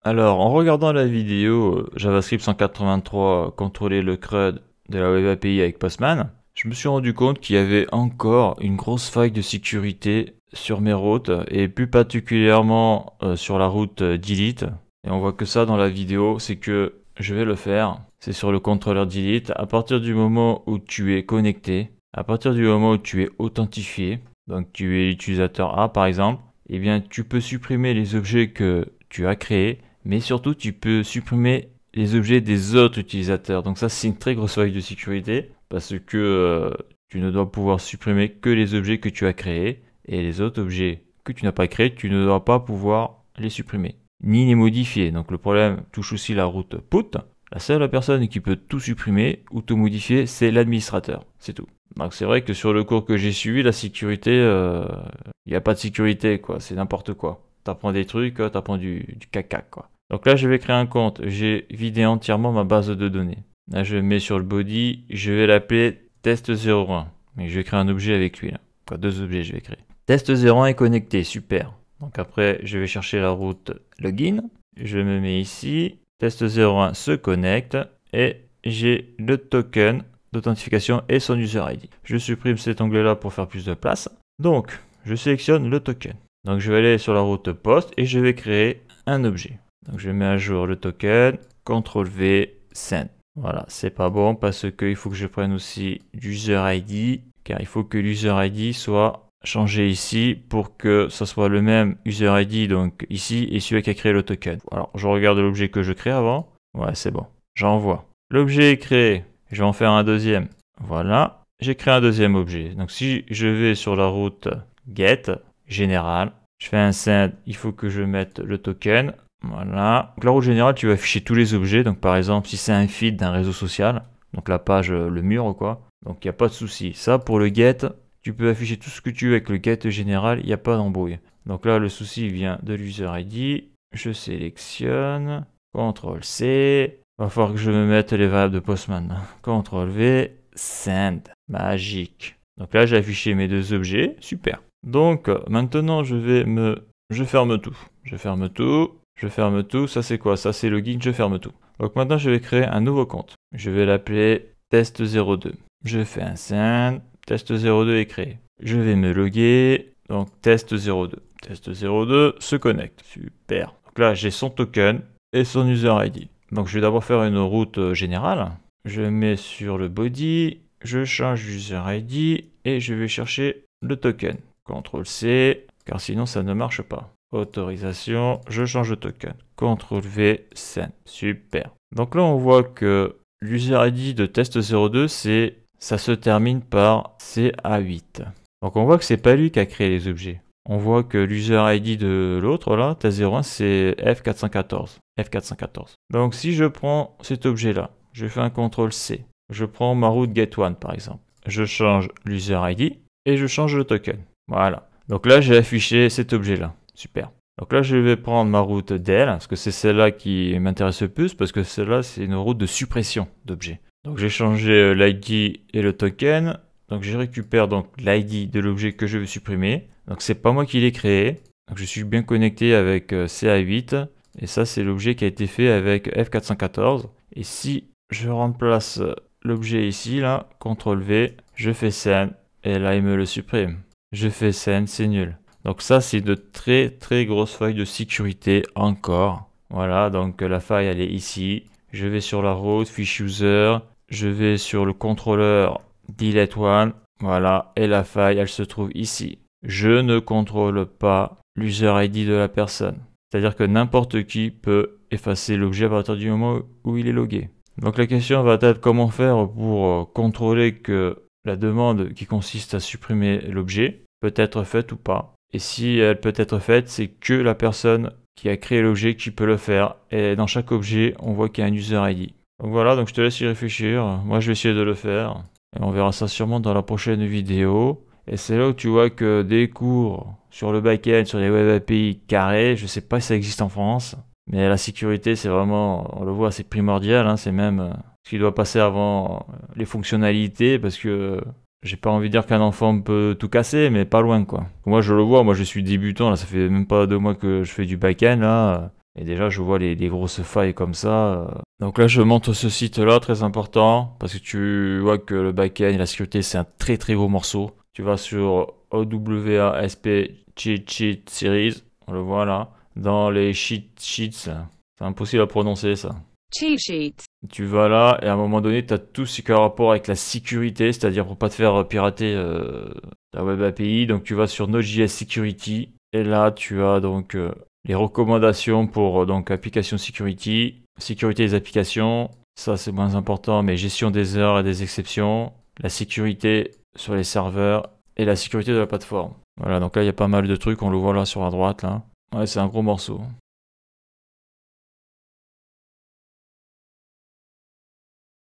Alors, en regardant la vidéo JavaScript 183 contrôler le CRUD de la Web API avec Postman, je me suis rendu compte qu'il y avait encore une grosse faille de sécurité sur mes routes et plus particulièrement sur la route delete. Et on voit que ça dans la vidéo, c'est que je vais le faire. C'est sur le contrôleur delete. À partir du moment où tu es connecté, à partir du moment où tu es authentifié, donc tu es l'utilisateur A par exemple, eh bien tu peux supprimer les objets que tu as créés, mais surtout tu peux supprimer les objets des autres utilisateurs. Donc ça c'est une très grosse faille de sécurité parce que tu ne dois pouvoir supprimer que les objets que tu as créés et les autres objets que tu n'as pas créés, tu ne dois pas pouvoir les supprimer ni les modifier. Donc le problème touche aussi la route put. La seule personne qui peut tout supprimer ou tout modifier, c'est l'administrateur. C'est tout. Donc c'est vrai que sur le cours que j'ai suivi, la sécurité, il n'y a pas de sécurité, quoi. C'est n'importe quoi. T'apprends des trucs, t'apprends du caca, quoi. Donc là, je vais créer un compte. J'ai vidé entièrement ma base de données. Là, je mets sur le body. Je vais l'appeler test01. Et je vais créer un objet avec lui, là. Quoi, deux objets, je vais créer. Test01 est connecté. Super. Donc après, je vais chercher la route login. Je me mets ici. Test01 se connecte. Et j'ai le token d'authentification et son user ID. Je supprime cet onglet-là pour faire plus de place. Donc, je sélectionne le token. Donc, je vais aller sur la route post et je vais créer un objet. Donc, je mets à jour le token, CTRL-V, send. Voilà, c'est pas bon parce qu'il faut que je prenne aussi l'user ID, car il faut que l'user ID soit changé ici pour que ça soit le même user ID, donc ici, et celui qui a créé le token. Alors, je regarde l'objet que je crée avant. Ouais, c'est bon. J'envoie. L'objet est créé. Je vais en faire un deuxième. Voilà. J'ai créé un deuxième objet. Donc, si je vais sur la route get, général, je fais un send, il faut que je mette le token. Voilà. Donc, la route générale, tu vas afficher tous les objets. Donc, par exemple, si c'est un feed d'un réseau social, donc la page, le mur, quoi. Donc, il n'y a pas de souci. Ça, pour le get, tu peux afficher tout ce que tu veux avec le get général. Il n'y a pas d'embrouille. Donc là, le souci vient de l'user ID. Je sélectionne. CTRL-C. Va falloir que je me mette les variables de Postman. CTRL-V. Send. Magique. Donc là, j'ai affiché mes deux objets. Super. Donc, maintenant, je ferme tout. Je ferme tout. Je ferme tout. Ça, c'est quoi? Ça, c'est login. Je ferme tout. Donc maintenant, je vais créer un nouveau compte. Je vais l'appeler test02. Je fais un send. Test02 est créé. Je vais me loguer. Donc, test02. Test02 se connecte. Super. Donc là, j'ai son token et son user ID. Donc, je vais d'abord faire une route générale. Je mets sur le body. Je change l'user ID et je vais chercher le token. CTRL-C, car sinon ça ne marche pas. Autorisation, je change le token. CTRL-V, send. Super. Donc là, on voit que l'user ID de test02, ça se termine par CA8. Donc on voit que c'est pas lui qui a créé les objets. On voit que l'user ID de l'autre, là, test01, c'est F414. F414. Donc si je prends cet objet-là, je fais un CTRL-C. Je prends ma route get1 par exemple. Je change l'user ID et je change le token. Voilà. Donc là, j'ai affiché cet objet-là. Super. Donc là, je vais prendre ma route del, parce que c'est celle-là qui m'intéresse le plus, parce que celle-là, c'est une route de suppression d'objets. Donc j'ai changé l'ID et le token. Donc je récupère donc l'ID de l'objet que je veux supprimer. Donc c'est pas moi qui l'ai créé. Donc je suis bien connecté avec CA8. Et ça, c'est l'objet qui a été fait avec F414. Et si je remplace l'objet ici, là, CTRL-V, je fais send, et là, il me le supprime. Je fais send, c'est nul. Donc ça, c'est de très très grosses failles de sécurité encore. Voilà, donc la faille, elle est ici. Je vais sur la route, fiche user, je vais sur le contrôleur delete one, voilà, et la faille, elle se trouve ici. Je ne contrôle pas l'user ID de la personne. C'est-à-dire que n'importe qui peut effacer l'objet à partir du moment où il est logué. Donc la question va être comment faire pour contrôler que la demande qui consiste à supprimer l'objet peut être faite ou pas. Et si elle peut être faite, c'est que la personne qui a créé l'objet qui peut le faire. Et dans chaque objet, on voit qu'il y a un user ID. Donc voilà, donc je te laisse y réfléchir. Moi, je vais essayer de le faire. Et on verra ça sûrement dans la prochaine vidéo. Et c'est là où tu vois que des cours sur le back-end, sur les web API carrés, je sais pas si ça existe en France. Mais la sécurité, c'est vraiment, on le voit, c'est primordial. Hein, c'est même ce qui doit passer avant les fonctionnalités parce que j'ai pas envie de dire qu'un enfant peut tout casser, mais pas loin quoi. Moi je le vois, moi je suis débutant, là ça fait même pas 2 mois que je fais du back-end là. Et déjà, je vois les grosses failles comme ça. Donc là, je montre ce site-là, très important, parce que tu vois que le back-end et la sécurité, c'est un très très gros morceau. Tu vas sur OWASP Cheat Sheet Series, on le voit là, dans les cheat sheets. C'est impossible à prononcer ça. Cheat sheet. Tu vas là et à un moment donné, tu as tout ce qui a rapport avec la sécurité, c'est-à-dire pour pas te faire pirater la web API. Donc tu vas sur Node.js Security et là tu as donc les recommandations pour donc application security, sécurité des applications, ça c'est moins important, mais gestion des erreurs et des exceptions, la sécurité sur les serveurs et la sécurité de la plateforme. Voilà, donc là il y a pas mal de trucs, on le voit là sur la droite là. Ouais, c'est un gros morceau.